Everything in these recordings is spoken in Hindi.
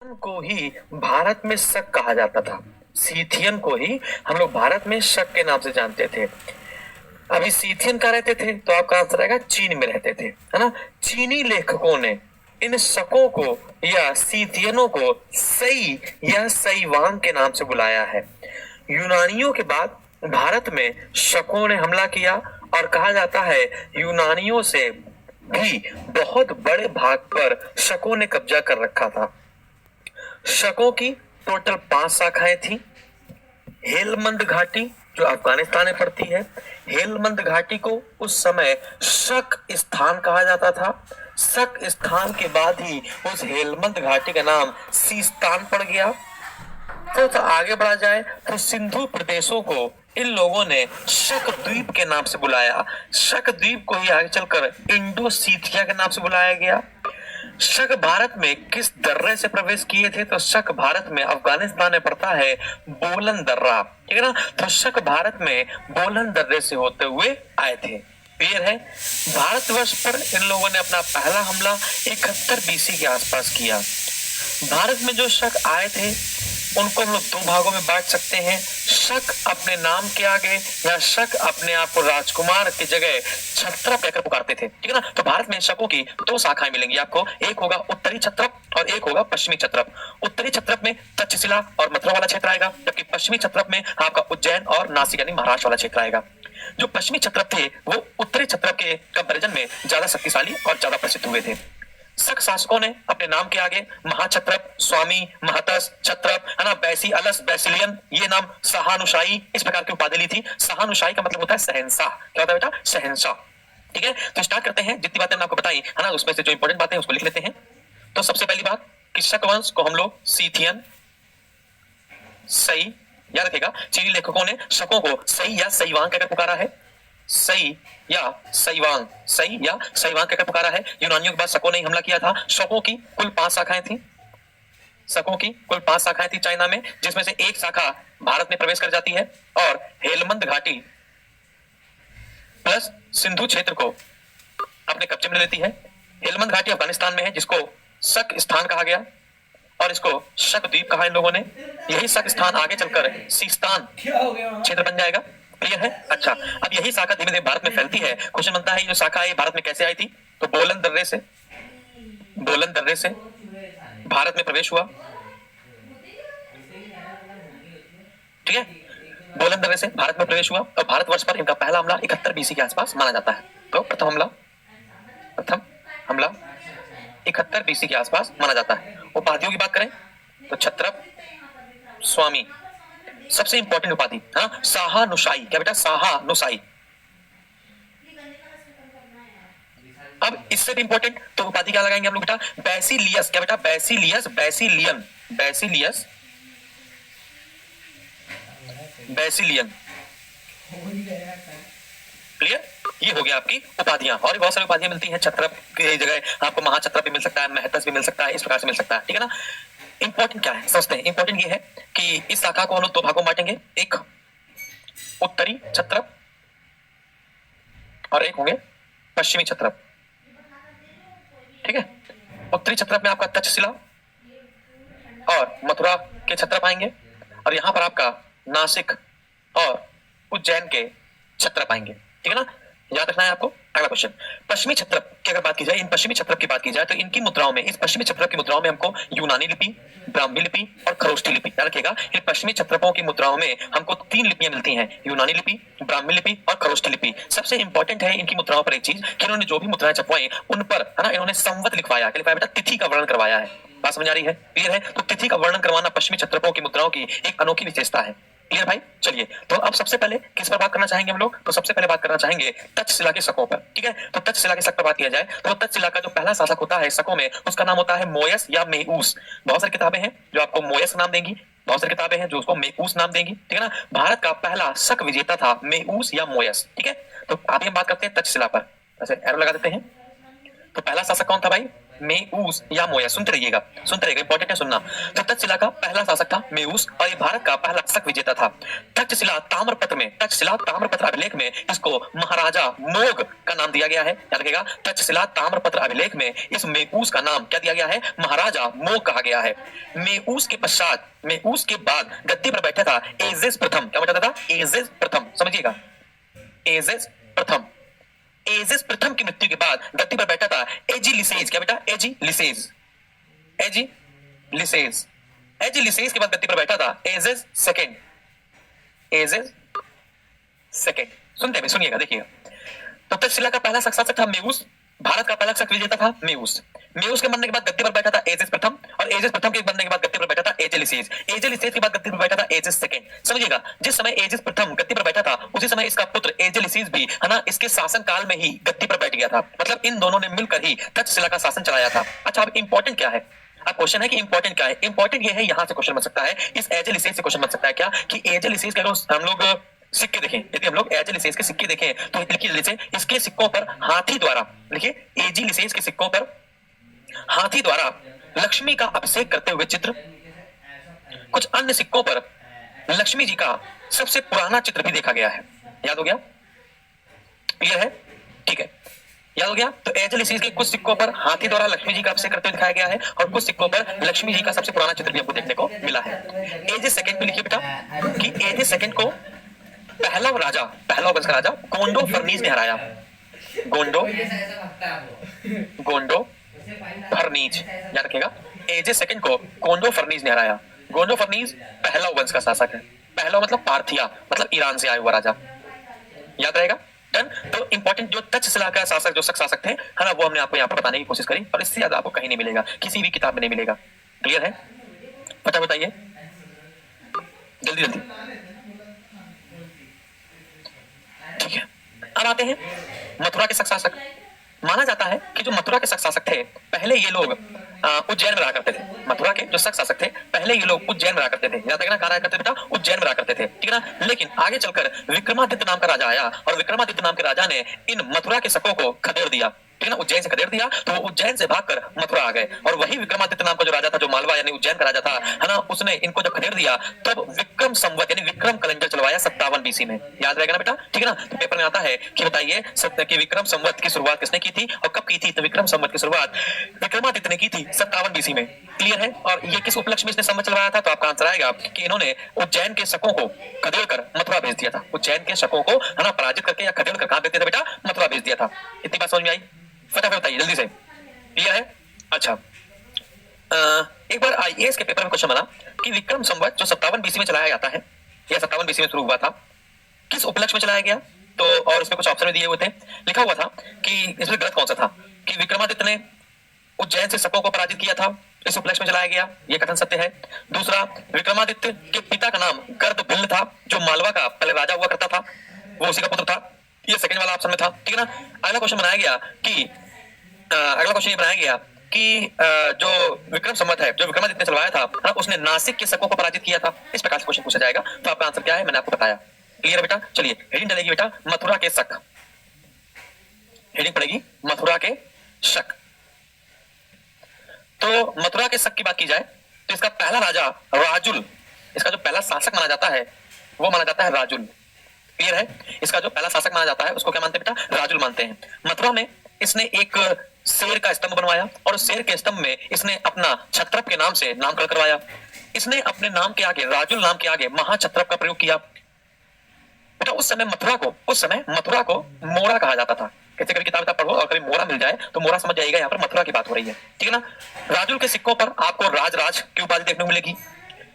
को ही भारत में शक कहा जाता था। सीथियन को ही हम लोग भारत में शक के नाम से जानते थे। अभी सीथियन कहाँ रहते थे, तो आपका आंसर आएगा चीन में रहते थे, है ना। चीनी लेखकों ने इन शकों को या सीथियनों को सई या सईवांग के नाम से बुलाया है। यूनानियों के बाद भारत में शकों ने हमला किया और कहा जाता है यूनानियों से भी बहुत बड़े भाग पर शकों ने कब्जा कर रखा था। शकों की टोटल 5 शाखाएं थी। हेलमंद घाटी जो अफगानिस्तान में पड़ती है, हेलमंद घाटी को उस समय शक स्थान कहा जाता था। शक स्थान के बाद ही उस हेलमंद घाटी का नाम सीस्तान पड़ गया। तो आगे बढ़ा जाए तो सिंधु प्रदेशों को इन लोगों ने शक द्वीप के नाम से बुलाया। शक द्वीप को ही आगे चलकर इंडो सीथिया के नाम से बुलाया गया। शक भारत में किस दर्रे से प्रवेश किए थे, तो शक भारत में अफगानिस्तान में पड़ता है बोलन दर्रा, ठीक है ना। तो शक भारत में बोलन दर्रे से होते हुए आए थे। क्लियर है। भारतवर्ष पर इन लोगों ने अपना पहला हमला 71 बीसी के आसपास किया। भारत में जो शक आए थे उनको हम लोग 2 भागों में बांट सकते हैं। शक अपने नाम के आगे या शक अपने आप को राजकुमार की जगह क्षत्रप कहकर पुकारते थे, ठीक है ना। तो भारत में शकों की 2 शाखाएं मिलेंगी आपको, एक होगा उत्तरी क्षत्रप और एक होगा पश्चिमी क्षत्रप। उत्तरी क्षत्रप में तक्षशिला और मथुरा वाला क्षेत्र आएगा, जबकि पश्चिमी क्षत्रप में आपका उज्जैन और नासिक यानी महाराष्ट्र वाला क्षेत्र आएगा। जो पश्चिमी क्षत्रप थे वो उत्तरी क्षत्रप के कंपैरिजन में ज्यादा शक्तिशाली और ज्यादा प्रसिद्ध हुए थे। शक शासकों ने अपने नाम के आगे महाक्षत्रप, स्वामी, महतस, क्षत्रप, है ना, बैसी, अलस, बैसिलियन, ये नाम, सहानुशाही, इस प्रकार की उपाधि ली थी। सहानुशाही का मतलब होता है शहंशाह। क्या होता है बेटा? शहंशाह। ठीक है, तो स्टार्ट करते हैं। जितनी बातें मैंने आपको बताई है ना, उसमें से जो इंपॉर्टेंट बातें उसको लिख लेते हैं। तो सबसे पहली बात कि शक वंश को हम लोग सीथियन, सई, याद रखेगा। चीनी लेखकों ने शकों को सई या सईवांग कहकर पुकारा है। सई या सईवांग, सई या सईवांग कहकर पुकारा है। यूनानियों के बाद शकों ने हमला किया था। शकों की कुल 5 शाखाएं थी। शकों की कुल 5 शाखाएं थी चाइना में, जिसमें से एक शाखा भारत में प्रवेश कर जाती है और हेलमंद घाटी प्लस सिंधु क्षेत्र को अपने कब्जे में लेती है। हेलमंद घाटी अफगानिस्तान में है, जिसको शक स्थान कहा गया और इसको शक द्वीप कहा इन लोगों ने। यही शक स्थान आगे चलकर सीस्तान क्षेत्र बन जाएगा। क्लियर है। अच्छा, अब यही शाखा धीमे धीमे भारत में फैलती है। क्वेश्चन बनता है ये जो शाखा है भारत में कैसे आई थी, तो बोलन दर्रे से, बोलन दर्रे से भारत में प्रवेश हुआ। ठीक है, बोलन दर्रे से भारत में प्रवेश हुआ और भारतवर्ष पर इनका पहला हमला 71 बीसी के आसपास माना जाता है। तो प्रथम हमला 71 बीसी के आसपास माना जाता है। उपाधियों की बात करें तो क्षत्रप, स्वामी, सबसे इंपॉर्टेंट उपाधि, हाँ, सहानुशाही। क्या बेटा? सहानुशाही। अब इससे भी इंपॉर्टेंट तो उपाधि क्या लगाएंगे हम लोग बेटा? बैसिलियस। क्या बेटा? बैसिलियस, बैसिलियन, बैसिलियस, बैसिलियन। क्लियर? ये हो गया आपकी उपाधियां। और भी बहुत सारी उपाधियां मिलती हैं। क्षत्रप की जगह आपको महाक्षत्रप भी मिल सकता है, महतस भी मिल सकता है, इस प्रकार से मिल सकता है। ठीक है ना। इंपॉर्टेंट क्या है समझते हैं। इंपॉर्टेंट ये है कि इस शाखा को हम लोग 2 भागों में बांटेंगे, एक उत्तरी क्षत्रप और एक होंगे पश्चिमी क्षत्रप। ठीक है, उत्तरी क्षत्रप में आपका तक्षशिला और मथुरा के क्षत्रप आएंगे और यहां पर आपका नासिक और उज्जैन के क्षत्रप आएंगे। ठीक है ना, याद रखना है आपको। अगला क्वेश्चन, पश्चिमी क्षत्रप की अगर बात की जाए, इन पश्चिमी क्षत्रप की बात की जाए तो इनकी मुद्राओं में, इस पश्चिमी क्षत्रप की मुद्राओं में हमको यूनानी लिपि, ब्राह्मी लिपि और खरोष्टी लिपि, याद रखिएगा। इन पश्चिमी क्षत्रपों की मुद्राओं में हमको 3 लिपियां मिलती हैं, यूनानी लिपि, ब्राह्मी लिपि और खरोष्टी लिपि। सबसे इंपॉर्टेंट है इनकी मुद्राओं पर एक चीज कि इन्होंने जो भी मुद्राएं छपवाई उन पर, है ना, इन्होंने संवत लिखवाया। क्या लिखवाया बेटा? तिथि का वर्णन करवाया है। बात समझ आ रही है? क्लियर है। तो तिथि का वर्णन करवाना पश्चिमी क्षत्रपों की मुद्राओं की एक अनोखी विशेषता है। क्लियर भाई? चलिए, तो अब सबसे पहले किस पर बात करना चाहेंगे हम लोग? तो सबसे पहले बात करना चाहेंगे तक्षशिला के शकों पर। ठीक है, तो तक्षशिला के शक पर बात किया जाए तो तक्षशिला का जो पहला शासक होता है शकों में, उसका नाम होता है मोयस या मेऊस। बहुत सारी किताबें हैं जो आपको मोयस नाम देंगी, बहुत सारी किताबें हैं जो उसको मेऊस नाम देंगी। ठीक है ना। भारत का पहला शक विजेता था मेऊस या मोयस। ठीक है, तो अभी हम बात करते हैं तक्षशिला पर। ऐसे एरो लगा देते हैं। तो पहला शासक कौन था भाई? मेऊस या मोया। सुनते रहिएगा, इंपॉर्टेंट है सुनना। तो तक्षशिला का पहला शासक था मेऊस और ये भारत का पहला शक विजेता था। तक्षशिला ताम्रपत्र अभिलेख में इसको महाराजा मोग का नाम दिया गया है। याद रखिएगा, तक्षशिला ताम्रपत्र अभिलेख में इस मेऊस का नाम क्या दिया गया है? महाराजा मोग कहा गया है। मेऊस के बाद गद्दी पर बैठा था एजेस प्रथम। क्या बैठा था? एजेस प्रथम। समझिएगा, एजेस प्रथम। एजेस प्रथम की मृत्यु के बाद गद्दी पर बैठा था एजिलिसेज। क्या बेटा? एजिलिसेज। एजिलिसेज के बाद गद्दी पर बैठा था एजेस सेकंड। सुनते हैं, सुनिएगा, देखिएगा। तो तक्षशिला का पहला शासक था मेऊस, भारत का पहला शक विजेता था मेऊस। मेऊस के मरने के बाद गद्दी पर बैठा था एजेस प्रथम और एजेस प्रथम के मरने के बाद गद्दी पर बैठा था एजिलिसेज के बाद गद्दी पर बैठा था एजेस सेकंड। समझिएगा, जिस समय एजेस प्रथम गद्दी पर बैठा था उसी समय इसका पुत्र एजिलिसेज भी है ना इसके शासन काल में ही गद्दी पर बैठ गया था। मतलब इन दोनों ने मिलकर ही तक्षशिला का शासन चलाया था। अच्छा, अब इंपॉर्टेंट क्या है? अब क्वेश्चन है कि इंपॉर्टेंट क्या है? इंपॉर्टेंट ये है, यहां से क्वेश्चन बन सकता है, इस एजिलिसेज से क्वेश्चन बन सकता है क्या कि एजिलिसेज के हम लोग सिक्के देखें, यदि हम लोग एजिलिसेज के सिक्के देखें तो लिखिए इसके सिक्कों पर हाथी द्वारा, लिखिए एजिलिसेज के सिक्कों पर हाथी द्वारा लक्ष्मी का अभिषेक करते हुए चित्र, कुछ अन्य सिक्कों पर लक्ष्मी जी का सबसे पुराना चित्र भी देखा गया है। याद हो गया? क्लियर है? ठीक है, याद हो गया। तो एजिलिसेज के कुछ सिक्कों पर हाथी द्वारा लक्ष्मी जी का अभिषेक करते हुए दिखाया गया है और कुछ सिक्कों पर लक्ष्मी जी का सबसे पुराना चित्र भी आपको देखने को मिला है। एजेस सेकंड पे लिखिए बेटा कि एजेस सेकंड को पहला वंश का राजा गोंडो फर्नीज ने हराया। गोंडो फर्नीज, याद रखिएगा, एजेस सेकंड को गोंडो फर्नीज ने हराया। गोंडो फर्नीज पहला वंश का शासक है। पहला मतलब पार्थिया, मतलब ईरान से आया हुआ राजा। याद रहेगा? डन। तो इंपॉर्टेंट जो तक्षशिला का शासक, जो शासक थे, है ना, वो हमने आपको यहाँ पर बताने की कोशिश करी और इससे ज्यादा आपको कहीं नहीं मिलेगा, किसी भी किताब में नहीं मिलेगा। क्लियर है? पता बताइए जल्दी जल्दी। ठीक है, अब आते हैं मथुरा के शक शासक। माना जाता है कि जो मथुरा के शक शासक थे, पहले ये लोग उज्जैन में रहा करते थे। मथुरा के जो शक शासक थे, पहले ये लोग उज्जैन में रहा करते थे। याद रखना, कहाँ रहा करते थे बेटा? उज्जैन में रहा करते थे। ठीक है ना? लेकिन आगे चलकर विक्रमादित्य नाम का राजा आया और विक्रमादित्य नाम के राजा ने इन मथुरा के शकों को खदेड़ दिया। ठीक है ना? उज्जैन से खदेड़ दिया तो वो उज्जैन से भागकर मथुरा आ गए और वही विक्रमादित्य नाम का जो राजा था, जो मालवा यानी उज्जैन का राजा था, है ना, उसने इनको जब खदेड़ दिया तब विक्रम संवत यानी विक्रम कैलेंडर चलवाया 57 BC में। याद रहेगा ना बेटा? ठीक है ना? तो पेपर में आता है कि बताइए सत्य की विक्रम संवत की शुरुआत किसने की थी और कब की थी? तो विक्रम संवत की शुरुआत विक्रमादित्य ने की थी 57 BC में। क्लियर है? और ये किस उपलक्ष्य में इसने संवत चलवाया था? तो आपका आंसर आएगा कि इन्होंने उज्जैन के शकों को खदेड़ कर मथुरा भेज दिया था। उज्जैन के शकों को, है ना, पराजित करके या खदेड़ कर कहां भेज दिया था बेटा? मथुरा भेज दिया था। इतनी बात समझ में आई? फटाफट बताइए जल्दी से। क्लियर है? अच्छा, एक बार आईएएस के पेपर में क्वेश्चन बना कि विक्रम संवत जो 57 BC में चलाया जाता है या 57 BC में शुरू हुआ था, किस उपलक्ष्य में चलाया गया? तो और इसमें कुछ ऑप्शन दिए हुए थे। लिखा हुआ था कि इसमें गलत कौन सा था कि विक्रमादित्य ने उज्जैन से शकों को पराजित किया था, इस उपलक्ष्य में चलाया गया, ये कथन सत्य है। दूसरा, विक्रमादित्य के पिता का नाम गर्दभिल्ल था, जो मालवा का पहले राजा हुआ करता था, वो उसी का पुत्र था। ये सेकंड वाला ऑप्शन में था। ठीक है ना? अगला क्वेश्चन बनाया गया कि जो विक्रम संवत है, जो विक्रमादित्य ने चलवाया था, उसने नासिक के शकों को पराजित किया था। इस प्रकार से क्वेश्चन पूछा जाएगा। तो आपका आंसर क्या है? मैंने आपको बताया। क्लियर बेटा? चलिए हेडिंग डलेगी बेटा मथुरा के शक। हेडिंग पड़ेगी मथुरा के शक। तो मथुरा के शक की बात की जाए तो इसका पहला राजा राजुल, इसका जो पहला शासक माना जाता है वो माना जाता है राजुल। क्लियर है? इसका जो पहला शासक माना जाता है उसको क्या मानते हैं बेटा? राजुल मानते हैं। मथुरा में इसने एक शेर का स्तंभ बनवाया और उस शेर के स्तंभ में इसने अपना छत्रप के नाम से नामकरण करवाया। इसने अपने नाम के आगे, राजुल नाम के आगे, महाछत्रप का प्रयोग किया। बेटा उस समय मथुरा को मोरा कहा जाता था। कैसे कभी किताब पढ़ो और कभी मोरा मिल जाए तो मोरा समझ जाएगा यहाँ पर मथुरा की बात हो रही है। ठीक है ना? राजुल के सिक्कों पर आपको राज की उपाधि देखने को मिलेगी।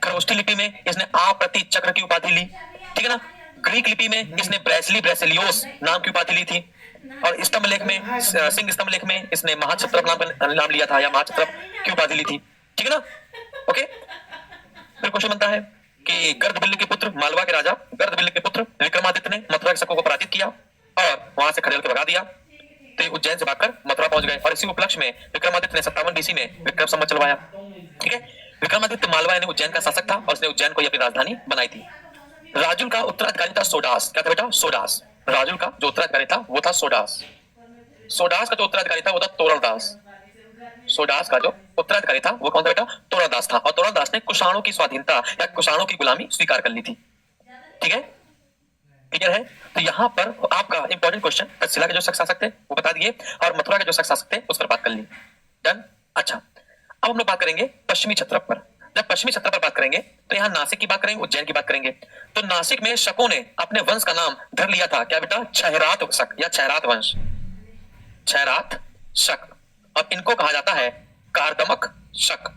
खरोष्टी लिपि में इसने आप्रति चक्र की उपाधि ली। ठीक है ना? ग्रीक लिपि में इसने ब्रेसिलियोस नाम की उपाधि ली थी और स्तंभ लेख में, सिंह स्तंभ लेख में इसने महाछत्रप नाम लिया था या महाछत्रप की उपाधि ली थी। ठीक है ना? ओके, फिर क्वेश्चन बनता है कि गर्दभिल्ल के पुत्र, मालवा के राजा गर्दभिल्ल के पुत्र विक्रमादित्य ने मथुरा के शकों को पराजित किया और वहां से खदेड़ के भगा दिया। तो उज्जैन से भागकर मथुरा पहुंच गए और इसी उपलक्ष्य में विक्रमादित्य ने 57 BC में विक्रम संवत चलवाया। ठीक है? विक्रमादित्य मालवा यानी उज्जैन का शासक था और उसने उज्जैन को अपनी राजधानी बनाई थी। राजुल का उत्तराधिकारी था सोडास। क्या था बेटा? सोडास। राजुल का जो उत्तराधिकारी था वो था सोडास। सोडास का जो उत्तराधिकारी था वो था तोरणदास। सोडास का जो उत्तराधिकारी था वो कौन था बेटा? तोड़ादास था। और तोड़ादास ने कुषाणों की स्वाधीनता या कुषाणों की गुलामी स्वीकार कर ली थी। ठीक है, क्लियर है? तो यहाँ पर आपका इंपॉर्टेंट क्वेश्चन, तक्षशिला के जो शख्स शासक थे वो बता दिए, और मथुरा के जो शख्स शासक थे उस पर बात कर ली। डन। अच्छा, अब हम लोग बात करेंगे पश्चिमी क्षत्रप पर। जब पश्चिमी क्षत्रप पर बात करेंगे तो यहाँ नासिक की बात करेंगे, उज्जैन की बात करेंगे। तो नासिक में शकों ने अपने वंश का नाम धर लिया था, क्या बेटा? क्षयरात शक या क्षयरात वंश, क्षयरात शक। और इनको कहा जाता है कार्दमक शक।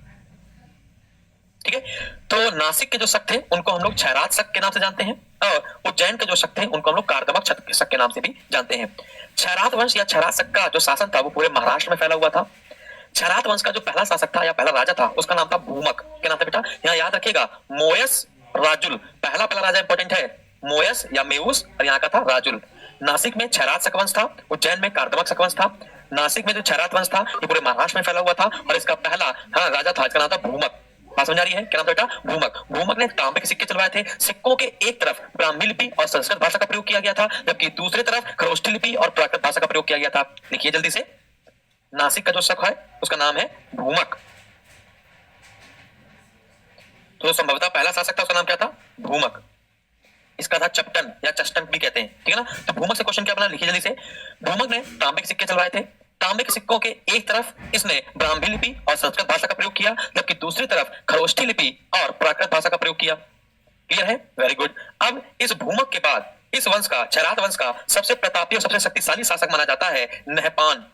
ठीक है, तो नासिक के जो शक थे उनको हम लोग क्षयरात शक के नाम से जानते हैं, और उज्जैन के जो शक थे उनको हम लोग कार्दमक शक के नाम से भी जानते हैं। क्षयरात वंश या क्षयरात शक का जो शासन था वो पूरे महाराष्ट्र में फैला हुआ था। क्षयरात वंश का जो पहला शासक था या पहला राजा था उसका नाम था भूमक। क्या नाम था बेटा? यहाँ याद रखिएगा, मोयस राजुल पहला राजा इंपॉर्टेंट है, मोयस या मेउस, और यहाँ का था राजुल। नासिक में क्षयरात शक वंश था, उज्जैन में कार्दमक शक वंश था। नासिक में जो क्षयरात वंश था ये पूरे महाराष्ट्र में फैला हुआ था, और इसका पहला राजा था, इसका नाम था भूमक। बात समझ आ रही है? क्या नाम था बेटा? भूमक। भूमक ने तांबे के सिक्के चलवाए थे। सिक्कों के एक तरफ ब्राह्मी लिपि और संस्कृत भाषा का प्रयोग किया गया था, जबकि दूसरी तरफ खरोष्ठी लिपि और प्राकृत भाषा का प्रयोग किया गया था। लिखिए जल्दी से, नासिक का जो शक है उसका नाम है भूमक। तो संभवतः पहला शासक था उसका नाम क्या था? भूमक। इसका था चपटन या चष्टन भी कहते हैं। ठीक है ना? तो भूमक से क्वेश्चन क्या बना, लिखिए जल्दी से। भूमक ने तांबे के सिक्के चलवाए थे। तांबे के सिक्कों के एक तरफ इसने ब्राह्मी लिपि और संस्कृत भाषा का प्रयोग किया, जबकि दूसरी तरफ खरोष्ठी लिपि और प्राकृत भाषा का प्रयोग किया। क्लियर है? Very good. अब इस भूमक के बाद इस वंश का, क्षयरात वंश का सबसे प्रतापी और सबसे शक्तिशाली शासक माना जाता है नहपान।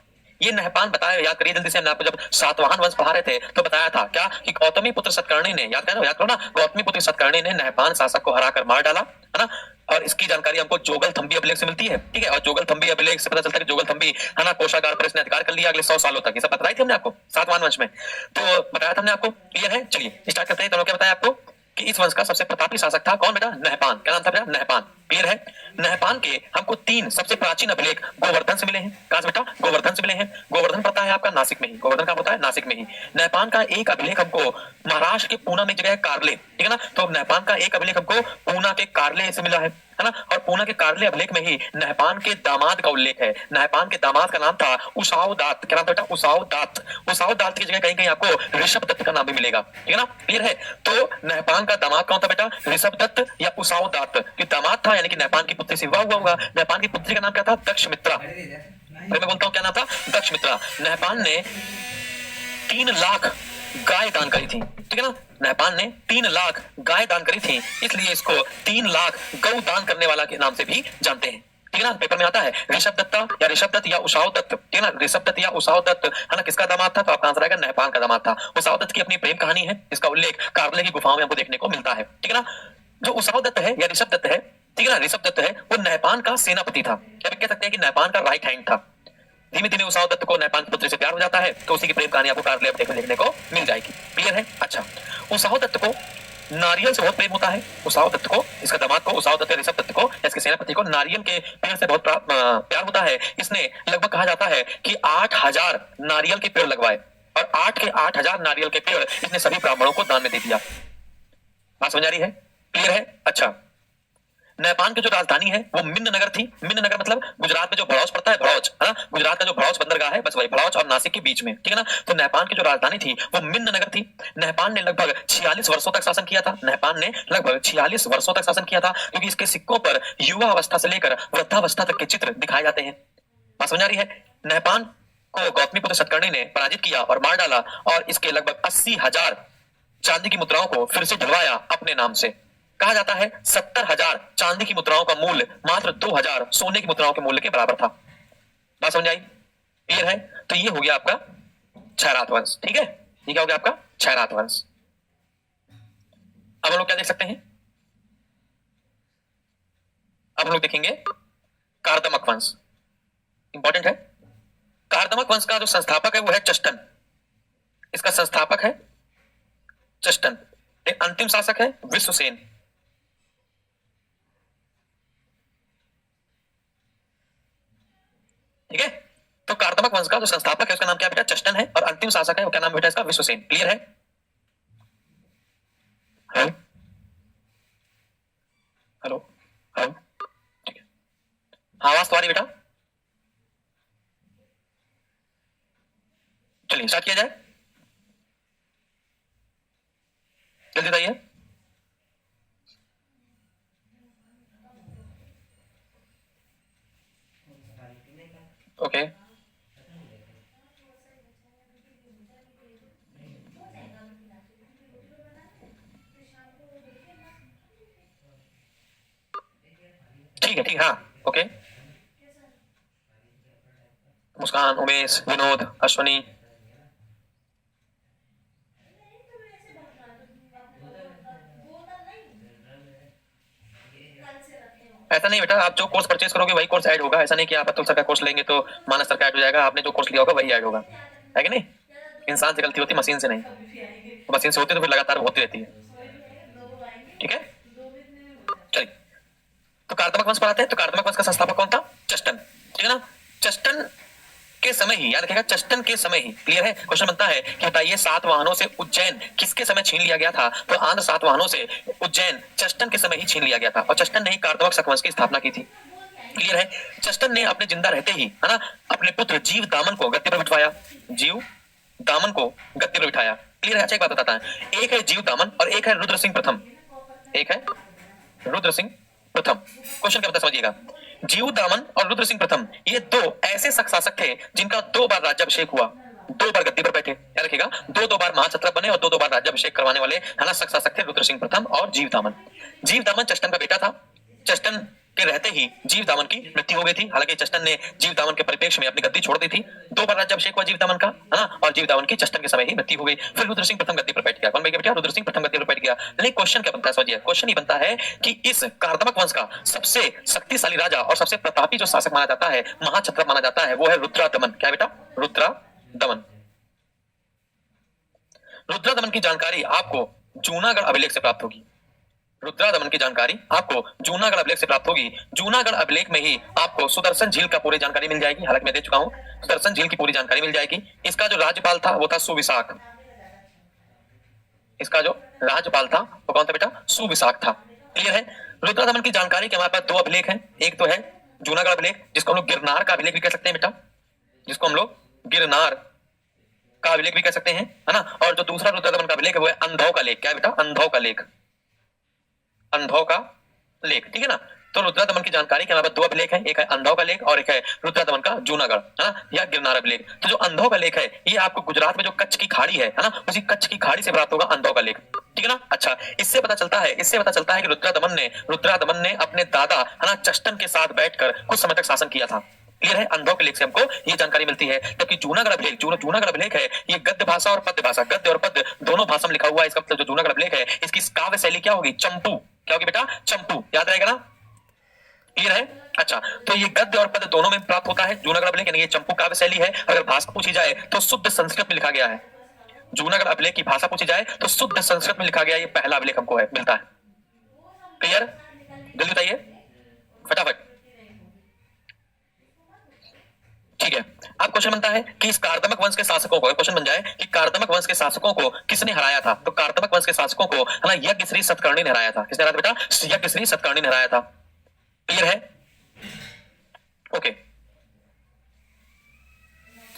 ये नहपान बताया, याद करिए जल्दी से। हमने आपको जब सातवाहन वंश पढ़ा रहे थे तो बताया था क्या कि गौतमी पुत्र सतकर्णी ने, याद करो ना, गौतमी पुत्र सतकर्णी ने नहपान शासक को हराकर मार डाला, है ना? और इसकी जानकारी हमको जोगल थंबी अभिलेख से मिलती है। ठीक है, और जोगल थंबी अभिलेख से पता चलता है कि जोगल थंबी, है ना, कोषागार पर इसने अधिकार कर लिया अगले 100 सालों तक। ये सब बताई थी हमने आपको सातवाहन वंश में, तो बताया था हमने आपको। क्लियर है? चलिए स्टार्ट करते हैं। तो क्या बताया आपको कि इस वंश का सबसे प्रतापी शासक था कौन बेटा? नहपान। क्या नाम था बेटा? नहपान। क्लियर है? नहपान के हमको 3 सबसे प्राचीन अभिलेख गोवर्धन से मिले हैं। कहां से बेटा? गोवर्धन से मिले हैं। गोवर्धन पता है आपका नासिक में ही, गोवर्धन का होता है नासिक में ही। नहपान का एक अभिलेख हमको महाराष्ट्र के पूना में जगह है कारले। ठीक है ना? तो नहपान का एक अभिलेख हमको पूना के कारले से मिला है ना? और पूना के कारले अभिलेख में ही नहपान के दामाद का उल्लेख है। नहपान के दामाद का नाम था उसावदात। क्या नाम बेटा? उसावदात। उसावदात की जगह कहीं कहीं आपको ऋषभ दत्त का नाम भी मिलेगा। ठीक है ना? क्लियर है? तो नहपान का दामाद कौन था बेटा? ऋषभ दत्त या उसावदात। कि दामाद था यानी कि नहपान की पुत्री से विवाह हुआ होगा। नहपान की पुत्री का नाम क्या था? दक्षमित्रा। मैं बोलता हूँ क्या नाम था? दक्षमित्रा। नहपान ने 3 लाख गाय दान करी थी। ठीक है ना? नहपान ने 3 लाख गाय दान करी थी, इसलिए इसको 3 लाख गौ दान करने वाला के नाम से भी जानते हैं। ठीक है ना? पेपर में आता है ऋषभ दत्ता या ऋषभ दत्त या उसाव दत्त। ठीक है ना? ऋषभ दत्त या उसाव दत्त, है ना, किसका दामाद था? तो आपका आंसर आएगा नहपान का दामाद था। उसाव दत्त की अपनी प्रेम कहानी है, इसका उल्लेख कारले की गुफाओं में हमको देखने को मिलता है। ठीक है ना? जो उसाव दत्त है या ऋषभ दत्त है, ठीक है ना, ऋषभ दत्त है, वो नहपान का सेनापति था, या कह सकते हैं कि नहपान का राइट हैंड था। धीमे धीमे उसाव दत्त को नहपान की पुत्री से प्यार हो जाता है, तो उसी की प्रेम कहानी आपको कारले अभिलेख में देखने को मिल जाएगी। क्लियर है? अच्छा, उसाव दत्त को नारियल से बहुत प्रेम होता है। उसाव दत्त को, इसका दामाद को, उसाव दत्त ऋषभ दत्त को, इसके सेनापति को नारियल के पेड़ से बहुत प्यार होता है। इसने लगभग कहा जाता है कि 8000 नारियल के पेड़ लगवाए, और 8 के 8000 नारियल के पेड़ इसने सभी ब्राह्मणों को दान में दे दिया। बात समझ आ रही है? क्लियर है? अच्छा, नहपान की जो राजधानी है वो मिन्न नगर थी। मिन्न नगर मतलब गुजरात में जो भड़ौच पड़ता है, भड़ौच, है ना, गुजरात का जो भड़ौच बंदरगाह है, बस वही भड़ौच और नासिक के बीच में। ठीक है ना? तो नहपान की जो राजधानी थी वो मिन्न नगर थी। नहपान ने लगभग 46 वर्षों तक शासन किया था। नहपान ने लगभग 46 वर्षों तक शासन किया था, क्योंकि इसके सिक्कों पर युवा अवस्था से लेकर वृद्धावस्था तक के चित्र दिखाए जाते हैं। बात समझ आ रही है? नहपान को गौतमीपुत्र सतकर्णी ने पराजित किया और मार डाला, और इसके लगभग 80,000 चांदी की मुद्राओं को फिर से ढलवाया अपने नाम से। कहा जाता है 70,000 चांदी की मुद्राओं का मूल्य मात्र 2,000 सोने की मुद्राओं के मूल्य के बराबर था। बात समझ आई? क्लियर है? तो ये हो गया आपका क्षयरात वंश। ठीक है, ये क्या हो गया आपका? क्षयरात वंश। अब हम लोग क्या देख सकते हैं? अब हम लोग देखेंगे कार्दमक वंश। इंपॉर्टेंट है। कार्दमक वंश का जो संस्थापक है वो है चष्टन। इसका संस्थापक है चष्टन। एक अंतिम शासक है विश्वसेन। ठीक है? तो कार्दमक वंश का जो संस्थापक है उसका नाम क्या बेटा? चष्टन है, और अंतिम शासक है वो क्या नाम बेटा इसका? विश्वसेन। क्लियर है? हेलो हेलो हेलो, ठीक है, हाँ आवाज तो आ रही बेटा? चलिए चलिए स्टार्ट किया जाए, जल्दी बताइए। ओके ठीक है, हाँ ओके। मुस्कान, उमेश, विनोद, अश्वनी। ऐसा नहीं बेटा, आप जो कोर्स परचेज करोगे वही कोर्स ऐड होगा। ऐसा नहीं कि आप अतुल सर का कोर्स लेंगे तो मानस सर का ऐड हो जाएगा। आपने जो कोर्स लिया होगा वही ऐड होगा, है कि नहीं? इंसान से गलती होती, मशीन से नहीं। तो मशीन से होती तो फिर लगातार होती रहती है। ठीक है, चलिए। तो कार्दमक वंश पर आते हैं। तो कार्दमक वंश का संस्थापक कौन था? चस्टन, ठीक है ना? चस्टन के समय ही, याद रखिएगा, चस्टन के समय ही। क्लियर है? क्वेश्चन बनता है कि बताइए सातवाहनों से उज्जैन किसके समय छीन लिया गया था? तो आंध्र सातवाहनों से उज्जैन चस्टन के समय ही छीन लिया गया था, और चस्टन ने ही कार्दमक शक वंश की स्थापना की थी। क्लियर है? चस्टन ने अपने जिंदा रहते ही, है ना, अपने पुत्र जीव दामन को गद्दी पर बिठाया। जीव दामन को गद्दी पर बिठाया। क्लियर है? अच्छा एक बात बताता है, एक है जीव दामन और एक है रुद्र सिंह प्रथम। एक है रुद्र सिंह प्रथम। क्वेश्चन क्या बता समझिएगा। जीव दामन और रुद्र सिंह प्रथम, ये दो ऐसे शासक थे जिनका 2 बार राज्याभिषेक हुआ। 2 बार गद्दी पर बैठे, याद रखिएगा। 2 बार महाक्षत्रप बने और 2 बार राज्याभिषेक करवाने वाले, है ना, शासक थे रुद्र सिंह प्रथम और जीव दामन। जीव दामन चस्टन का बेटा था। चस्टन के रहते ही जीव दामन की मृत्यु हो गई थी। हालांकि चस्टन ने जीव दामन के परिप्रेक्ष्य में अपनी गद्दी छोड़ दी थी। 2 बार राज्याभिषेक हुआ जीव दामन का, है ना, और जीव दामन की चस्टन के समय ही मृत्यु हो गई। फिर रुद्र सिंह प्रथम गद्दी पर बैठ गया। कौन बैठ गया बेटा? रुद्र सिंह प्रथम गद्दी पर बैठ गया। लेकिन क्वेश्चन क्या बनता है समझिए। क्वेश्चन ये बनता है कि इस कार्दमक वंश का सबसे शक्तिशाली राजा और सबसे प्रतापी जो शासक माना जाता है, महाक्षत्रप माना जाता है, वो है रुद्रादमन। क्या बेटा? रुद्रादमन। रुद्रादमन की जानकारी आपको जूनागढ़ अभिलेख से प्राप्त होगी। रुद्रादमन की जानकारी आपको जूनागढ़ अभिलेख से प्राप्त होगी। जूनागढ़ अभिलेख में ही आपको सुदर्शन झील का पूरी जानकारी मिल जाएगी। हालांकि मैं दे चुका हूं, सुदर्शन झील की पूरी जानकारी मिल जाएगी। इसका जो राज्यपाल था वो था सुविशाख। इसका जो राज्यपाल था वो कौन था बेटा? सुविशाख था। क्लियर है? रुद्रादमन की जानकारी के हमारे पास 2 अभिलेख हैं। एक तो है जूनागढ़ अभिलेख, जिसको हम लोग गिरनार का अभिलेख भी कह सकते हैं बेटा, जिसको हम लोग गिरनार का अभिलेख भी कह सकते हैं, है ना। और जो दूसरा रुद्रादमन का अभिलेख है वो है अंधौ का लेख। क्या है बेटा? अंधौ का लेख। अंधौ का लेख, ठीक है ना। तो रुद्रादमन की जानकारी के हमारे पास 2 अभिलेख हैं। एक है अंधौ का लेख और एक है रुद्रादमन का जूनागढ़, है ना, या गिरनार अभिलेख। तो जो अंधौ का लेख है ये आपको गुजरात में जो कच्छ की खाड़ी है ना, उसी कच्छ की खाड़ी से प्राप्त होगा अंधौ का लेख, ठीक है ना। अच्छा, इससे पता चलता है कि रुद्रादमन ने अपने दादा, है ना, चस्टन के साथ बैठकर कुछ समय तक शासन किया था। क्लियर है? अंधौ के लेख से हमको ये जानकारी मिलती है। जबकि जूनागढ़ अभिलेख है, ये गद्य भाषा और पद्य भाषा, गद्य और पद्य दोनों भाषा में लिखा हुआ है। इसका मतलब जो जूनागढ़ अभिलेख है इसकी काव्य शैली क्या होगी? चंपू। क्या होगी बेटा? चंपू। याद रहेगा ना? क्लियर है? अच्छा, तो ये गद्य और पद्य दोनों में प्राप्त होता है जूनागढ़ अभिलेख, यानी ये चंपू काव्य शैली है। अगर भाषा पूछी जाए तो शुद्ध संस्कृत में लिखा गया है। जूनागढ़ अभिलेख की भाषा पूछी जाए तो शुद्ध संस्कृत में लिखा गया ये पहला अभिलेख हमको है मिलता है। क्लियर? जल्दी बताइए फटाफट। ठीक है, अब क्वेश्चन बनता है कि इस कार्दमक वंश के शासकों को, क्वेश्चन बन जाए कि कार्दमक वंश के शासकों को किसने हराया था? तो कार्दमक वंश के शासकों को, है ना, यज्ञश्री सतकर्णी ने हराया था। किसने हराया बेटा? यज्ञश्री सतकर्णी ने हराया था। क्लियर है? ओके,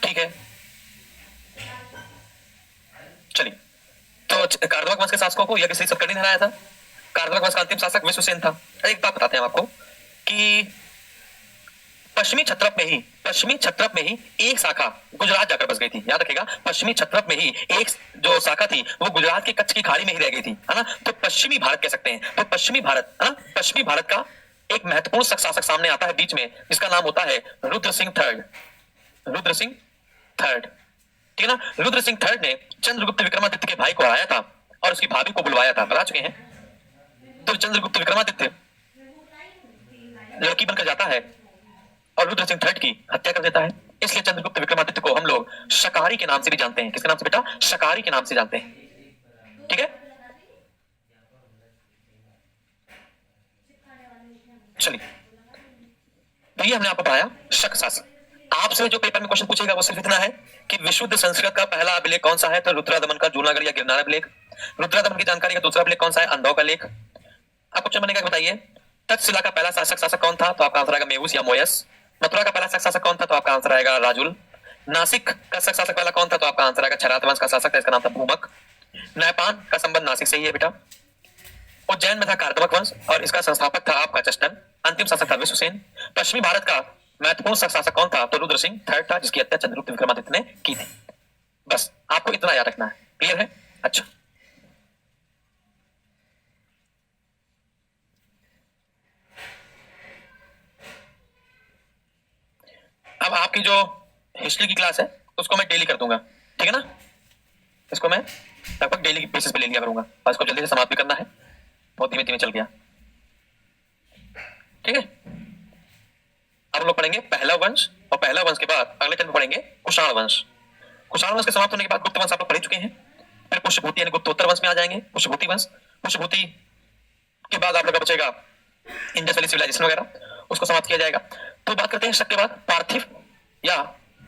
ठीक है, चलिए। तो कार्दमक वंश के शासकों को यज्ञश्री सतकर्णी ने हराया था। कार्दमक वंश का अंतिम शासक विश्वसेन था। एक बात बताते हैं आपको कि पश्चिमी क्षत्रप में ही एक शाखा गुजरात जाकर बस गई थी। याद रखिएगा, पश्चिमी क्षत्रप में ही एक जो शाखा थी वो गुजरात के कच्छ की खाड़ी में ही रह गई थी, है ना। तो पश्चिमी भारत कह सकते हैं। तो पश्चिमी भारत, है ना, पश्चिमी भारत का एक महत्वपूर्ण शासक सामने आता है बीच में, जिसका नाम होता है रुद्र सिंह थर्ड। रुद्र सिंह थर्ड, ठीक है ना। रुद्र सिंह थर्ड ने चंद्रगुप्त विक्रमादित्य के भाई को हराया था और उसकी भाभी को बुलवाया था। बता चुके हैं। तो चंद्रगुप्त विक्रमादित्य लड़की बनकर जाता है और रुद्र सिंह थर्ड की हत्या कर देता है। इसलिए चंद्रगुप्त विक्रमादित्य को हम लोग शकारी के नाम से भी जानते हैं। किसके नाम से बेटा? शकारी के नाम से जानते हैं। ठीक है, चलिए। तो ये हमने आपको पढ़ाया शक शासक। आपसे जो पेपर में क्वेश्चन पूछेगा वो सिर्फ इतना है कि विशुद्ध संस्कृत का पहला अभिलेख कौन सा है? तो रुद्रादमन का जूनागढ़ या गिरनार अभिलेख। रुद्रादमन की जानकारी का दूसरा अभिलेख कौन सा है? अंधौ का लेख। अब क्वेश्चन बनेगा बताइए तक्षशिला का पहला शासक कौन था? तो आपका आंसर आएगा मेउस या मोयस। मथुरा का पहला शासक कौन था? तो आपका आंसर आएगा राजुल। नासिक का शासक वाला कौन था? तो आपका आंसर आएगा क्षरात वंश का शासक था, इसका नाम था भूमक। नैपान का संबंध नासिक से ही है बेटा। उज्जैन में था कार्दमक वंश और इसका संस्थापक था आपका चष्टन। अंतिम शासक था विश्वसेन। पश्चिमी भारत का महत्वपूर्ण शासक कौन था? तो रुद्र सिंह थर्ड था, जिसकी हत्या चंद्रगुप्त विक्रमादित्य ने की थी। बस आपको इतना याद रखना है। क्लियर है? अच्छा, अब आपकी जो हिस्ट्री की क्लास है उसको मैं डेली कर दूंगा, ठीक है ना? इसको मैं लगभग डेली की बेसिस पे ले लिया करूंगा और इसको जल्दी से समाप्त भी करना है, बहुत धीमे धीमे चल गया। ठीक है, अब हम लोग पढ़ेंगे पहला वंश और पहला वंश के बाद अगले टर्म में पढ़ेंगे कुषाण वंश। कुषाण वंश के समाप्त होने के बाद गुप्त वंश आप लोग पढ़ चुके हैं। फिर पुष्यभूति यानी गुप्तोत्तर वंश में आ जाएंगे, पुष्यभूति वंश। पुष्यभूति के बाद आप लोग का बचेगा इंडस वैली सिविलाइजेशन वगैरह, उसको समाप्त किया जाएगा। तो बात करते हैं शक के बाद पार्थिव या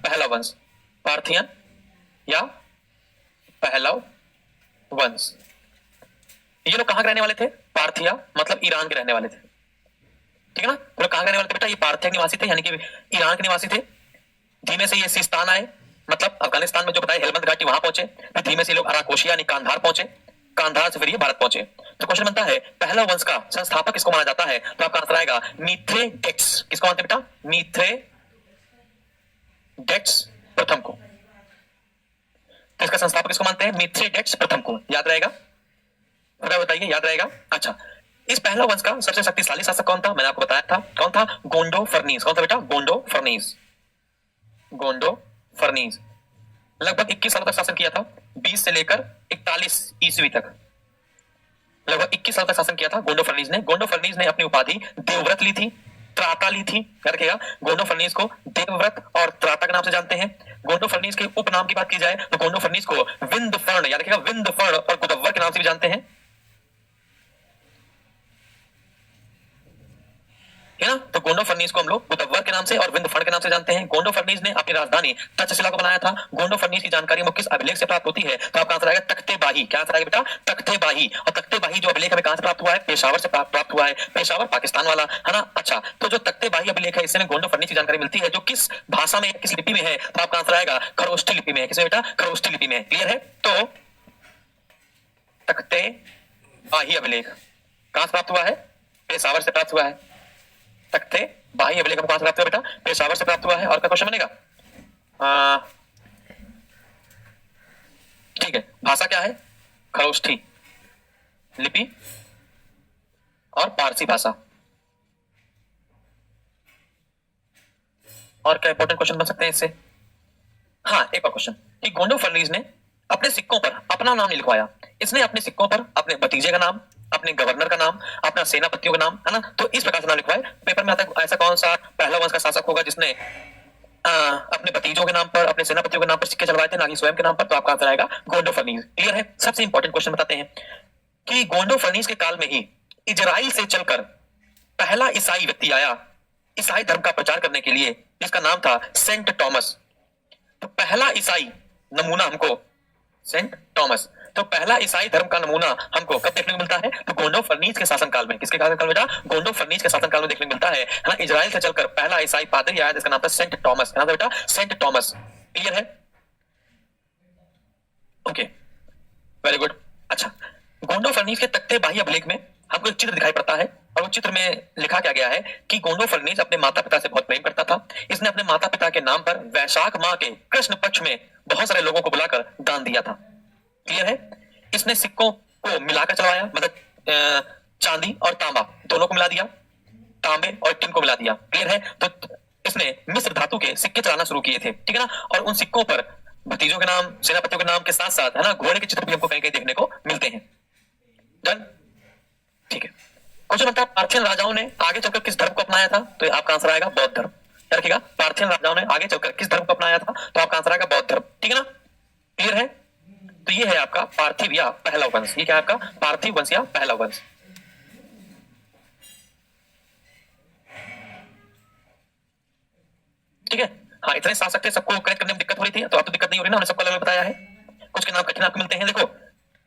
पहला वंश, पार्थियन या पहलव वंश। ये लोग कहां के रहने वाले थे? पार्थिया मतलब ईरान के रहने वाले थे, ठीक है ना? वो लोग कहां के रहने वाले थे बेटा? ये पार्थिया के निवासी थे, यानी कि ईरान के निवासी थे। धीमे से ये सिस्तान आए, मतलब अफगानिस्तान में जो बताया हेलमंद घाटी, वहां पहुंचे। फिर धीमे से लोग अराकोशिया यानी कांधार पहुंचे, कांधार से फिर ये भारत पहुंचे। तो क्वेश्चन बनता है पहला वंश का संस्थापक किसको माना जाता है? तो आपका आंसर आएगा मिथ्रेडेट्स। किसको मानते बेटा? मिथ्रेडेट्स प्रथम को। तो इसका संस्थापक किसको मानते हैं? मिथ्रेडेट्स प्रथम को। याद रहेगा? बताइए, याद रहेगा? अच्छा, इस पहला वंश का सबसे शक्तिशाली शासक कौन था? मैंने आपको बताया था कौन था? गोंडो फर्नीस। कौन था बेटा? गोंडो फर्नीस। गोंडो फर्नीस लगभग 21 साल तक शासन किया था, 20 से लेकर 41 ईस्वी तक लगभग 21 साल तक शासन किया था गोंडो फर्नीस ने। गोंडो फर्नीस ने अपनी उपाधि देवव्रत ली थी, त्राता ली थी। याद रखिएगा, गोंडो फर्नीस को देवव्रत और त्राता के नाम से जानते हैं। गोंडो फर्नीस के उपनाम की बात की जाए तो गोंडो फर्नीस को विंध्यफर्ण, याद रखिएगा, विंध्यफर्ण और गुदव्वर के नाम से भी जानते हैं, है ना? तो गोंडो फर्नीस को हम लोग गुदव्वर के नाम से और विंध्यफर्ण के नाम से जानते हैं। गोंडो फर्नीस ने अपनी राजधानी तक्षशिला को बनाया था। गोंडो फर्नीस की जानकारी हमें किस अभिलेख से प्राप्त होती है? तो आपका आंसर आएगा तख्तेबाही। क्या आंसर आएगा बेटा? तख्तेबाही। और तख्तेबाही जो अभिलेख हमें कहां से प्राप्त हुआ है? पेशावर से प्राप्त हुआ है। पेशावर पाकिस्तान वाला, है ना? अच्छा, तो जो तख्तेबाही अभिलेख है इससे गोंडो फर्नीस की जानकारी मिलती है, जो किस भाषा में, किस लिपि में है? तो आपका आंसर आएगा खरोष्ठी लिपि में है। किसमें बेटा? खरोष्ठी लिपि में। क्लियर है? तो तख्तेबाही अभिलेख कहां से प्राप्त हुआ है? पेशावर से प्राप्त हुआ है। तख्ते बाही अभिलेख कहां से प्राप्त हुआ बेटा? पेशावर से प्राप्त हुआ है। और क्या क्वेश्चन बनेगा? ठीक है, भाषा क्या है? खरोष्ठी लिपि और पारसी भाषा। और क्या इंपॉर्टेंट क्वेश्चन बन सकते हैं इससे? हाँ, एक और क्वेश्चन कि गोंडो फर्नीस ने अपने सिक्कों पर अपना नाम नहीं लिखवाया। इसने अपने सिक्कों पर अपने भतीजे का नाम, अपने गवर्नर का नाम, अपना सेनापतियों का नाम, है ना? तो इस प्रकार से नाम लिखवाए। पेपर में आता है ऐसा कौन सा पहला वंश का शासक होगा जिसने अपने भतीजों के नाम पर, अपने सेनापतियों के नाम पर सिक्के चलवाए थे, ना कि स्वयं के नाम पर? तो आपका आंसर आएगा गोंडो फर्नीस। क्लियर है? सबसे इंपॉर्टेंट क्वेश्चन बताते हैं कि गोंडो फर्नीस के काल में ही इजराइल से चलकर पहला ईसाई व्यक्ति आया ईसाई धर्म का प्रचार करने के लिए, जिसका नाम था सेंट थॉमस। तो पहला ईसाई नमूना हमको सेंट थॉमस, तो पहला ईसाई धर्म का नमूना हमको कब देखने को मिलता है? तो गोंडो फर्नीस के शासनकाल में। किसके शासनकाल में बेटा? गोंडो फर्नीस के शासनकाल में देखने को मिलता है ना? इजराइल से चलकर पहला ईसाई पादरी आया जिसका नाम था सेंट थॉमस। क्या था बेटा? Saint Thomas. क्लियर है? Okay, very good. अच्छा, गोंडो फर्नीस के तख्तेबाही अभिलेख में हमको एक चित्र दिखाई पड़ता है और उस चित्र में लिखा क्या गया है कि गोंडो फर्नीस अपने माता पिता से बहुत प्रेम करता था। इसने अपने माता पिता के नाम पर वैशाख माह के कृष्ण पक्ष में बहुत सारे लोगों को बुलाकर दान दिया था। क्लियर है? इसने सिक्कों को मिलाकर चलवाया, मतलब चांदी और तांबा दोनों को मिला दिया, तांबे और टिन को मिला दिया। क्लियर है? तो इसने मिस्र धातु के सिक्के चलाना शुरू किए थे, ठीक है ना? और उन सिक्कों पर भतीजों के नाम, सेनापतियों के नाम के साथ साथ, है ना, घोड़े के चित्र भी हमको कहीं कहीं देखने को मिलते हैं। डन? ठीक है। क्वेश्चन बनता है पार्थियन राजाओं ने आगे चलकर किस धर्म को अपनाया था? तो आपका आंसर आएगा बौद्ध धर्म। याद रखिएगा, पार्थियन राजाओं ने आगे चलकर किस धर्म को अपनाया था? तो आपका आंसर आएगा बौद्ध धर्म। ठीक है ना? क्लियर है? तो ये है आपका पार्थिव या पहला वंश। ये क्या है आपका? पार्थिव वंश या पहला वंश। ठीक है? हाँ, इतने शासक थे, सबको करेक्ट करने में दिक्कत हो रही थी, तो अब तो दिक्कत नहीं हो रही ना, हमने सबको अलग अलग बताया है। कुछ के नाम कठिन आपको मिलते हैं। देखो,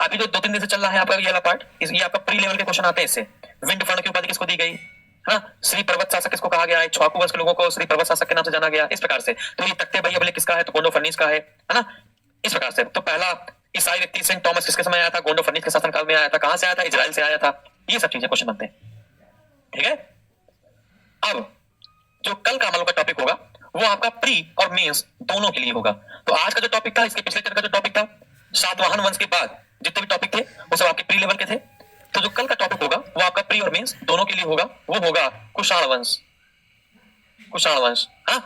अभी जो 2-3 दिन से चल रहा है आपका ये वाला पार्ट, ये आपका प्री लेवल के क्वेश्चन आते हैं इससे। विंड फंड की उपाधि किसको दी गई? है ना। श्री पर्वत शासक किसको कहा गया है? इक्ष्वाकु वंश के लोगों को श्री पर्वत शासक के नाम से जाना गया, इस प्रकार से। तो ये तख्ते बही अभिलेख किसका है? तो गोंडोफर्नीस का है ना, इस प्रकार से। तो पहला ईसाई व्यक्ति सेंट थॉमस किसके समय आया था? गोंडोफर्नीस के शासनकाल में आया था। कहां से आया था? इजराइल से आया था। ये सब चीजें क्वेश्चन बनते हैं, ठीक है। अब जो कल का हम लोग का टॉपिक होगा वो आपका प्री और मेंस दोनों के लिए होगा। तो आज का जो टॉपिक था, इसके पिछले चरण का जो टॉपिक था, सातवाहन वंश के बाद जितने भी टॉपिक थे वो सब आपके प्री लेवल के थे। तो जो कल का टॉपिक होगा वो आपका प्री और मेंस दोनों के लिए होगा, वो होगा कुषाण वंश। कुषाण वंश, हाँ।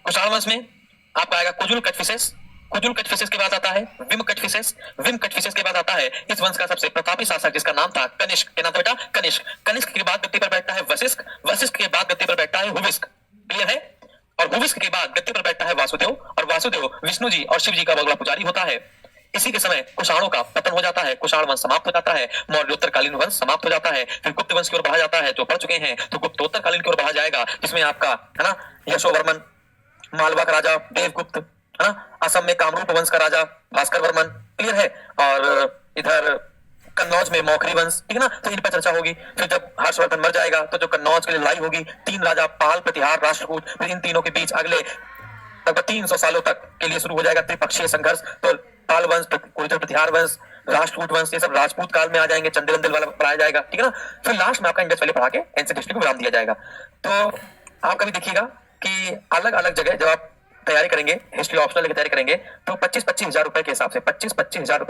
कुषाण वंश में आपका आएगा कुजुल कटफिसेस। कुजुल कटफिसेस के बाद आता है विम कटफिसेस। विम कटफिसेस के बाद आता है इस वंश का सबसे प्रतापी शासक जिसका नाम था कनिष्क। क्या नाम था बेटा? कनिष्क। कनिष्क के बाद गद्दी पर बैठता है वशिष्ठ। वशिष्ठ के बाद गद्दी पर बैठता है हुविस्क। क्लियर है? और भूविष्क के बाद गद्दी पर बैठता है वासुदेव, और वासुदेव विष्णु जी और शिव जी का बगला पुजारी होता है। इसी के समय कुषाणों का पतन हो जाता है, कुषाण वंश समाप्त हो जाता है, मौर्योत्तरकालीन वंश समाप्त हो जाता है, फिर गुप्त वंश की ओर बढ़ा जाता है, जो पढ़ चुके हैं। तो गुप्तोत्तरकालीन की ओर बढ़ा जाएगा, जिसमें आपका है ना यशोवर्मन, मालवा का राजा देवगुप्त, है ना, असम में कामरूप वंश का राजा भास्कर वर्मन, क्लियर है, और इधर कन्नौज में मौखरी वंश, ठीक है ना। तो इन पर चर्चा होगी। फिर जब हर्षवर्धन मर जाएगा तो जो कन्नौज के लिए लड़ाई होगी, तीन राजा पाल, प्रतिहार, राष्ट्रकूट, फिर इन तीनों के बीच अगले लगभग 300 सालों तक के लिए शुरू हो जाएगा त्रिपक्षीय संघर्ष। तो पाल वंश, प्रतिहार वंश, राष्ट्रकूट वंश, ये सब राजपूत काल में आ जाएंगे, चंदेल वाला पढ़ाया जाएगा, ठीक है ना। फिर लास्ट में आपका इंडस वैली पढ़ा के एंशिएंट हिस्ट्री को विराम दिया जाएगा। तो आप कभी देखिएगा कि अलग अलग जगह जब आप तैयारी करेंगे, हिस्ट्री ऑप्शनल की तैयारी करेंगे, तो 25-25 हजार रुपए के हिसाब से 25-25 हजार रुपए